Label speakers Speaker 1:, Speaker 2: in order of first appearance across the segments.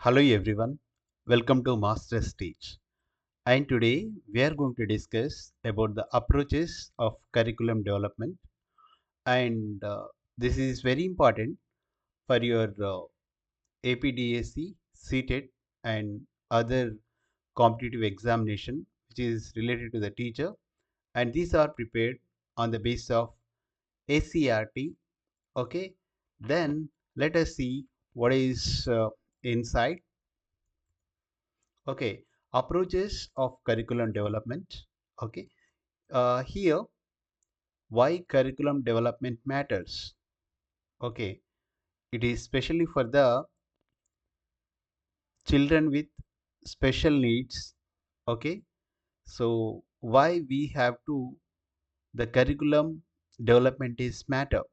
Speaker 1: Hello everyone, welcome to Master's Teach. And today we are going to discuss about the approaches of curriculum development. And this is very important for your APDSC, CTET, and other competitive examination which is related to the teacher. And these are prepared on the basis of ACRT. Okay, then let us see what is inside. Okay, approaches of curriculum development. Okay, here why curriculum development matters. Okay, it is especially for the children with special needs. Okay, so why we have to the curriculum development is matter.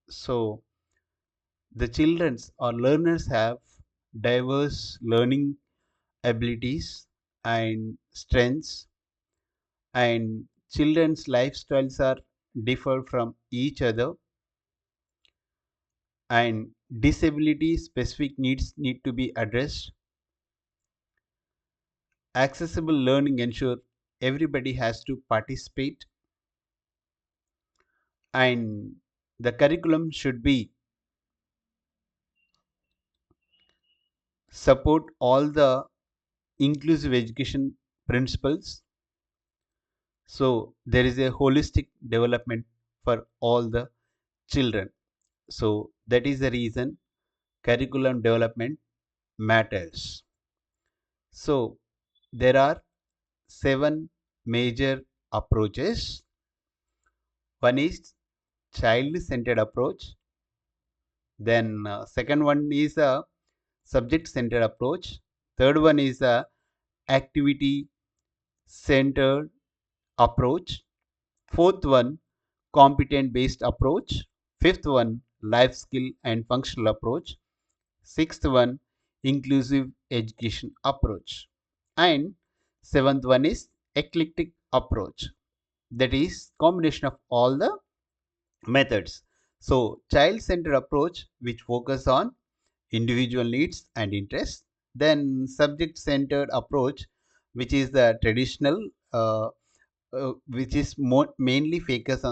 Speaker 1: So the childrens or learners have diverse learning abilities and strengths, and children's lifestyles are differ from each other, and disability specific needs need to be addressed. Accessible learning ensure everybody has to participate, and the curriculum should be support all the inclusive education principles. So there is a holistic development for all the children. So that is the reason curriculum development matters. So there are seven major approaches. One is child-centered approach. Then second one is a subject-centered approach. Third one is a activity-centered approach. Fourth one, competent-based approach. Fifth one, life skill and functional approach. Sixth one, inclusive education approach. And seventh one is eclectic approach. That is combination of all the methods. So child-centered approach which focus on individual needs and interests. Then subject-centered approach which is the traditional which is mainly focus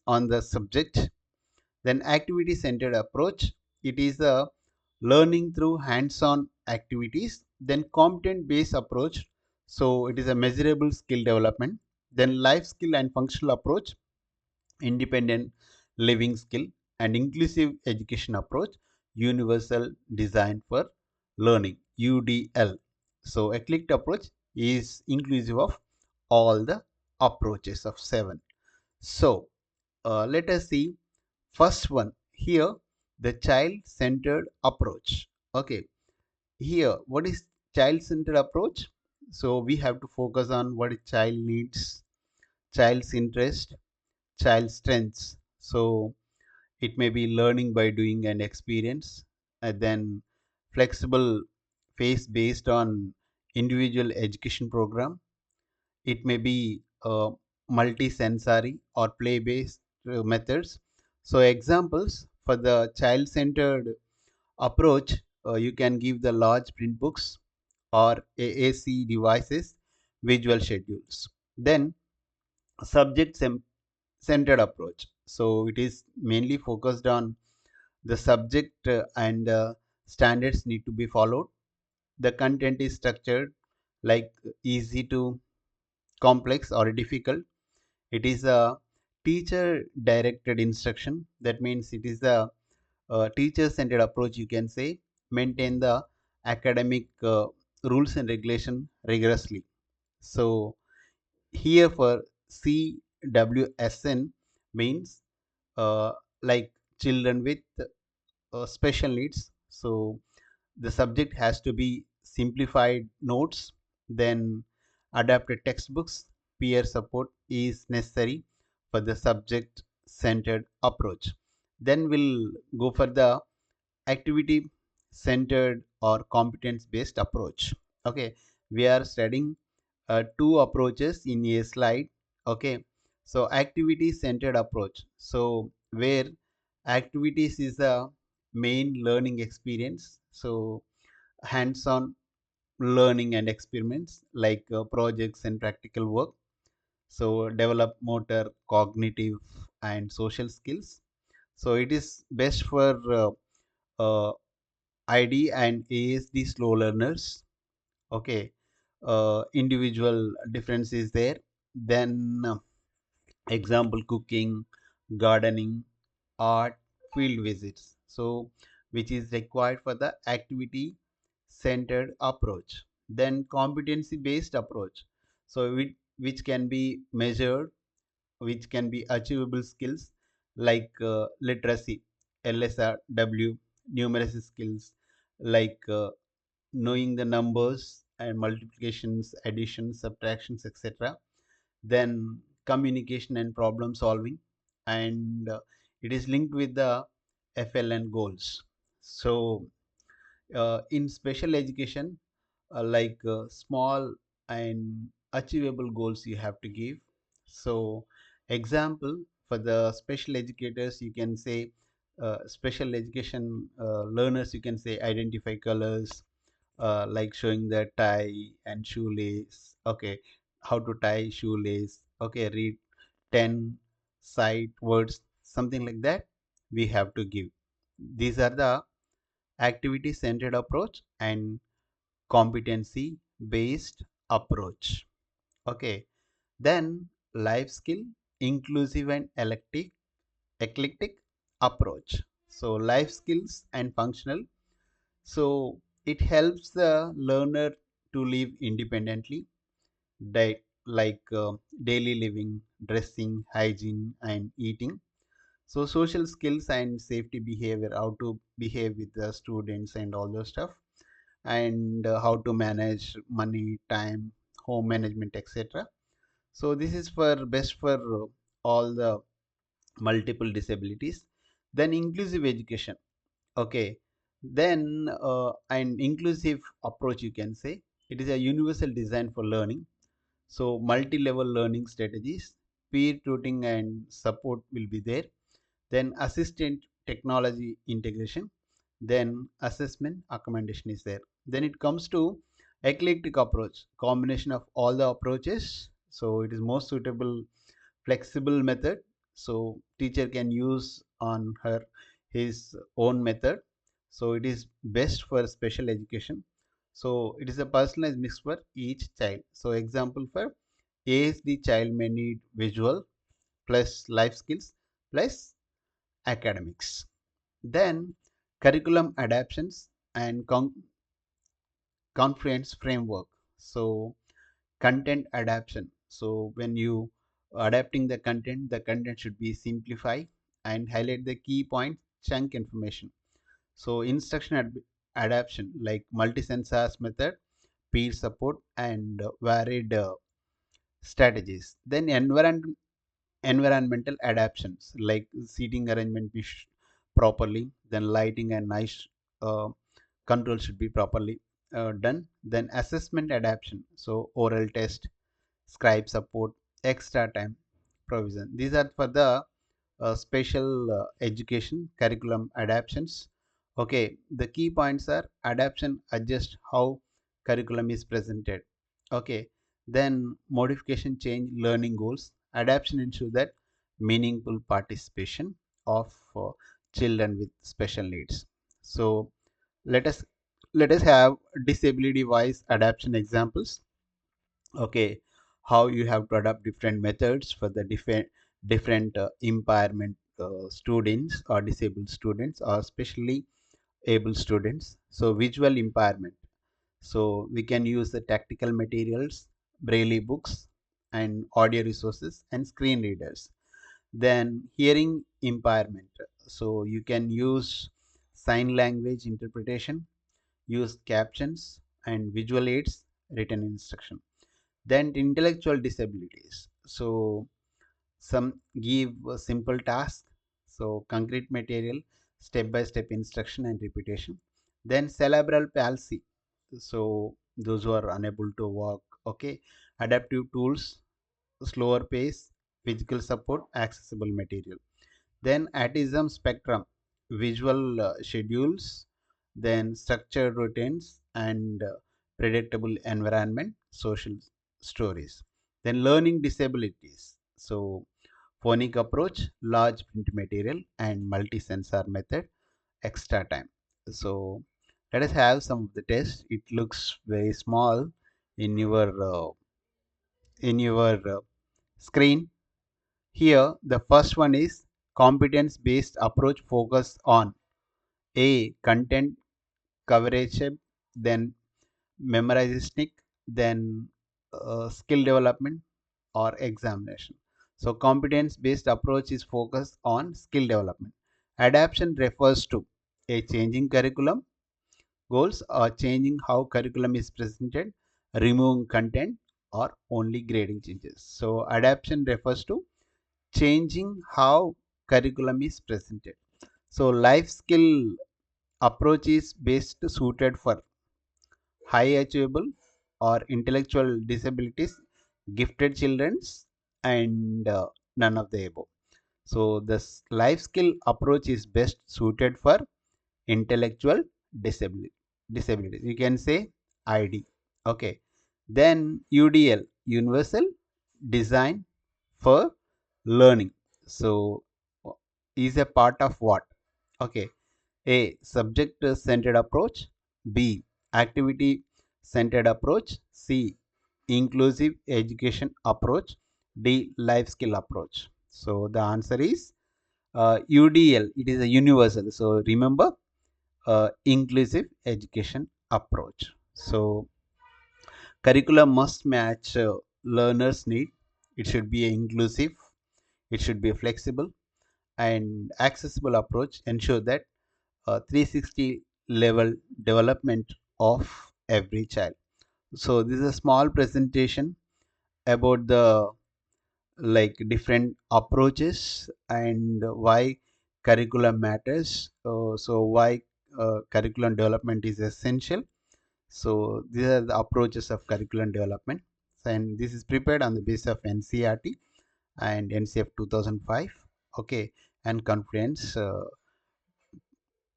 Speaker 1: on the subject. Then activity-centered approach, it is a learning through hands-on activities. Then content-based approach, so it is a measurable skill development. Then life skill and functional approach, independent living skill. And inclusive education approach, universal design for learning, UDL. So eclectic approach is inclusive of all the approaches of seven. So let us see first one here, the child centered approach. Okay, here what is child centered approach? So we have to focus on what a child needs, child's interest, child's strengths. So it may be learning by doing and experience, and then flexible phase based on individual education program. It may be multi-sensory or play-based methods. So examples for the child-centered approach, you can give the large print books or AAC devices, visual schedules. Then subject-centered approach. So it is mainly focused on the subject and standards need to be followed. The content is structured like easy to complex or difficult. It is a teacher directed instruction. That means it is a teacher centered approach, you can say. Maintain the academic rules and regulation rigorously. So here for CWSN means like children with special needs. So the subject has to be simplified notes, then adapted textbooks. Peer support is necessary for the subject centered approach. Then we'll go for the activity centered or competence based approach. Okay, we are studying two approaches in a slide. Okay, so activity centered approach, so where activities is a main learning experience. So hands-on learning and experiments like projects and practical work. So develop motor, cognitive, and social skills. So it is best for uh, ID and ASD slow learners. Okay, individual difference is there. Then example cooking, gardening, art, field visits. So which is required for the activity centered approach. Then competency based approach. So which can be measured, which can be achievable skills like literacy, LSRW, numeracy skills like knowing the numbers and multiplications, additions, subtractions, etc. Then communication and problem solving, and it is linked with the FLN goals. So in special education, small and achievable goals you have to give. So example for the special educators, you can say special education learners, you can say identify colors, like showing the tie and shoelace. Okay, how to tie shoelace. Okay, read 10 sight words, something like that we have to give. These are the activity centered approach and competency based approach. Okay, then life skill, inclusive and eclectic approach. So life skills and functional. So it helps the learner to live independently, like daily living, dressing, hygiene, and eating. So social skills and safety behavior, how to behave with the students and all those stuff, and how to manage money, time, home management, etc. So this is for best for all the multiple disabilities. Then inclusive education. Okay, then an inclusive approach, you can say it is a universal design for learning. So multi-level learning strategies, peer tutoring and support will be there. Then assistant technology integration, then assessment accommodation is there. Then it comes to eclectic approach, combination of all the approaches. So it is most suitable flexible method. So teacher can use on her his own method. So it is best for special education. So it is a personalized mix for each child. So example for ASD child may need visual plus life skills plus academics. Then curriculum adaptations and Confluence framework. So content adaptation. So when you adapting the content should be simplified and highlight the key points, chunk information. So instruction adaptation like multi-sensors method, peer support, and varied strategies. Then environmental adaptations like seating arrangement properly, then lighting and noise uh, control should be properly done. Then assessment adaptation, so oral test, scribe support, extra time provision. These are for the special education curriculum adaptations. Okay, the key points are adaptation adjust how curriculum is presented. Okay, then modification change learning goals. Adaptation ensure that meaningful participation of children with special needs. So let us have disability wise adaptation examples. Okay, how you have to adapt different methods for the different impairment students or disabled students or specially able students. So visual impairment, so we can use the tactical materials, braille books, and audio resources and screen readers. Then hearing impairment, so you can use sign language interpretation, use captions and visual aids, written instruction. Then intellectual disabilities, so some give a simple task, so concrete material, step by step instruction and repetition. Then cerebral palsy, so those who are unable to walk. Okay, adaptive tools, slower pace, physical support, accessible material. Then autism spectrum, visual schedules, then structured routines, and predictable environment, social stories. Then learning disabilities. So phonic approach, large print material, and multi-sensor method, extra time. So let us have some of the tests. It looks very small in your screen. Here, the first one is competence-based approach focus on A. Content coverage, then memorization, then skill development or examination. So competence-based approach is focused on skill development. Adaptation refers to a changing curriculum goals or changing how curriculum is presented, removing content or only grading changes. So adaptation refers to changing how curriculum is presented. So life skill approach is best suited for high achievable or intellectual disabilities, gifted childrens, and none of the above. So this life skill approach is best suited for intellectual disability disabilities. You can say ID. Okay. Then UDL, universal design for learning. So is a part of what? Okay. A. Subject centered approach. B. Activity centered approach. C. Inclusive education approach. D. Life skill approach. So the answer is UDL. It is a universal. So remember, inclusive education approach. So curriculum must match learners' need. It should be inclusive. It should be flexible and accessible approach. Ensure that 360 level development of every child. So this is a small presentation about the like different approaches and why curriculum matters. So why curriculum development is essential. So these are the approaches of curriculum development, and this is prepared on the basis of NCERT and NCF 2005. Okay, and Confluence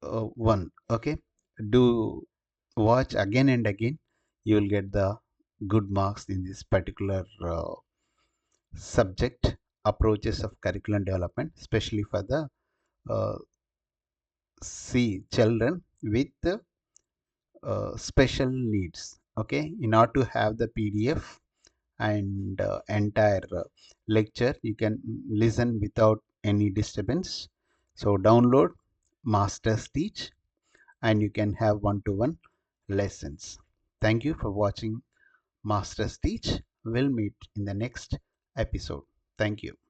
Speaker 1: 1. Okay, do watch again and again. You will get the good marks in this particular subject, approaches of curriculum development, especially for the uh, C children with special needs. Okay, in order to have the PDF and entire lecture, you can listen without any disturbance. So download Masters Teach and you can have one-to-one lessons. Thank you for watching Masters Teach. We'll meet in the next episode. Thank you.